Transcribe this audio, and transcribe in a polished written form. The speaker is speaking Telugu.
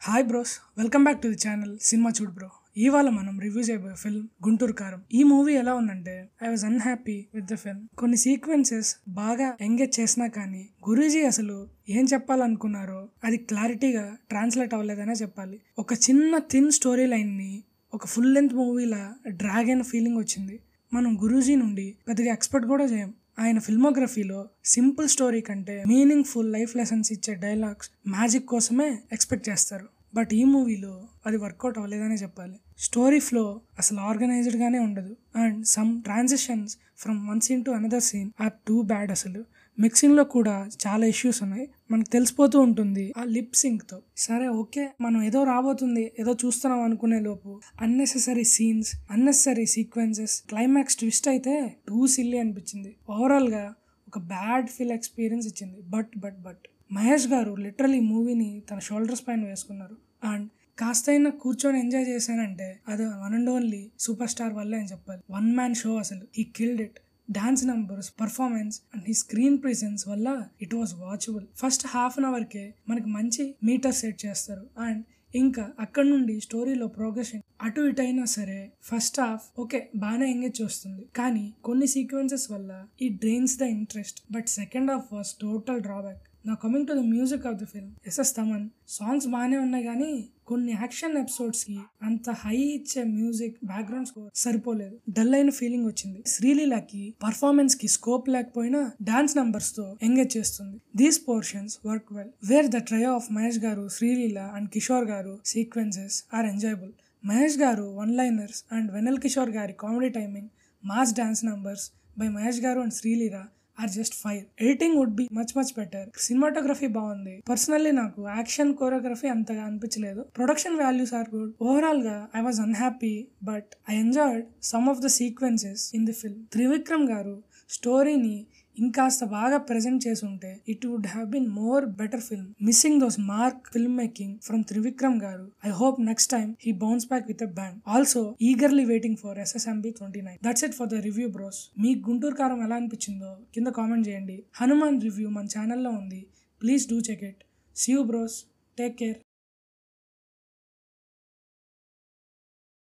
Hi bros, welcome back to the channel cinema చూడు బ్రో. ఇవాళ మనం రివ్యూ చేయబోయే ఫిల్మ్ గుంటూరు కారం. ఈ మూవీ ఎలా ఉందంటే I was unhappy with the film. కొన్ని సీక్వెన్సెస్ బాగా ఎంగేజ్ చేసినా కానీ గురూజీ అసలు ఏం చెప్పాలనుకున్నారో అది క్లారిటీగా ట్రాన్స్లేట్ అవ్వలేదనే చెప్పాలి. ఒక చిన్న థిన్ స్టోరీ లైన్ ని ఒక ఫుల్ లెంత్ మూవీలా డ్రాగ్ అయిన ఫీలింగ్ వచ్చింది. మనం గురూజీ నుండి పెద్దగా ఎక్స్పెక్ట్ కూడా చేయం. ఆయన ఫిల్మోగ్రఫీలో సింపుల్ స్టోరీ కంటే మీనింగ్ఫుల్ లైఫ్ లెసన్స్ ఇచ్చే డైలాగ్స్, మ్యాజిక్ కోసమే ఎక్స్పెక్ట్ చేస్తారు. బట్ ఈ మూవీలో అది వర్కౌట్ అవ్వలేదనే చెప్పాలి. స్టోరీ ఫ్లో అసలు ఆర్గనైజ్డ్ గానే ఉండదు and some transitions from one scene to another scene are too bad. అసలు మిక్సింగ్ లో కూడా చాలా ఇష్యూస్ ఉన్నాయి. మనకు తెలిసిపోతూ ఉంటుంది ఆ లిప్ సింక్ తో. సరే ఓకే, మనం ఏదో రాబోతుంది, ఏదో చూస్తున్నాం అనుకునే లోపు unnecessary scenes, unnecessary sequences, climax twist అయితే టూ సిల్లీ అనిపించింది. ఓవరాల్ గా ఒక బ్యాడ్ ఫీల్ ఎక్స్పీరియన్స్ ఇచ్చింది. బట్ మహేష్ గారు లిటరలీ మూవీని తన షోల్డర్స్ పైన వేసుకున్నారు. అండ్ కాస్తైనా కూర్చొని ఎంజాయ్ చేశానంటే అది one and only super star వల్లే అని చెప్పాలి. వన్ మ్యాన్ షో అసలు. He killed it. Dance numbers, performance and he screen presence వల్ల it was watchable. First half an hour కే మనకి మంచి మీటర్ సెట్ చేస్తారు అండ్ ఇంకా అక్కడ నుండి స్టోరీలో ప్రోగ్రెషన్ అటు ఇటు అయినా సరే ఫస్ట్ హాఫ్ ఓకే బాగానే ఎంగేజ్ చూస్తుంది, కానీ కొన్ని సీక్వెన్సెస్ వల్ల ఈ drains the interest. But second half was total drawback. నా coming to the music of the film, SS Thaman songs బాగానే ఉన్నాయి కానీ కొన్ని యాక్షన్ ఎపిసోడ్స్ కి అంత హై ఇచ్చే మ్యూజిక్, బ్యాక్గ్రౌండ్ స్కోర్ సరిపోలేదు. డల్ అయిన ఫీలింగ్ వచ్చింది. శ్రీలీలకి పర్ఫార్మెన్స్ కి స్కోప్ లేకపోయినా డాన్స్ నంబర్స్ తో ఎంగేజ్ చేస్తుంది. These portions work well. Wear the trio of Mahesh గారు, శ్రీలీల అండ్ కిషోర్ గారు sequences are enjoyable. Mahesh garu one liners and Vennela Kishore గారి comedy timing, mass dance numbers by Mahesh garu and Sreeleela are just fire. Editing would be much better. Cinematography బాగుంది. పర్సనల్లీ నాకు యాక్షన్ కోరియోగ్రఫీ అంతగా అనిపించలేదు. Production values are good. Overall గా I was unhappy but I enjoyed some of the sequences in the film. Trivikram garu స్టోరీని ఇంకాస్త బాగా ప్రెజెంట్ చేసి ఉంటే it would have been more better film. Missing those mark film making from Trivikram garu. I hope next time he bounce back with a bang. Also eagerly waiting for SSMB 29. That's it for the review bros. మీకు గుంటూరు కారం ఎలా అనిపించిందో కింద కామెంట్ చేయండి. హనుమాన్ రివ్యూ మన ఛానల్లో ఉంది. Please do check it. See you bros. Take care.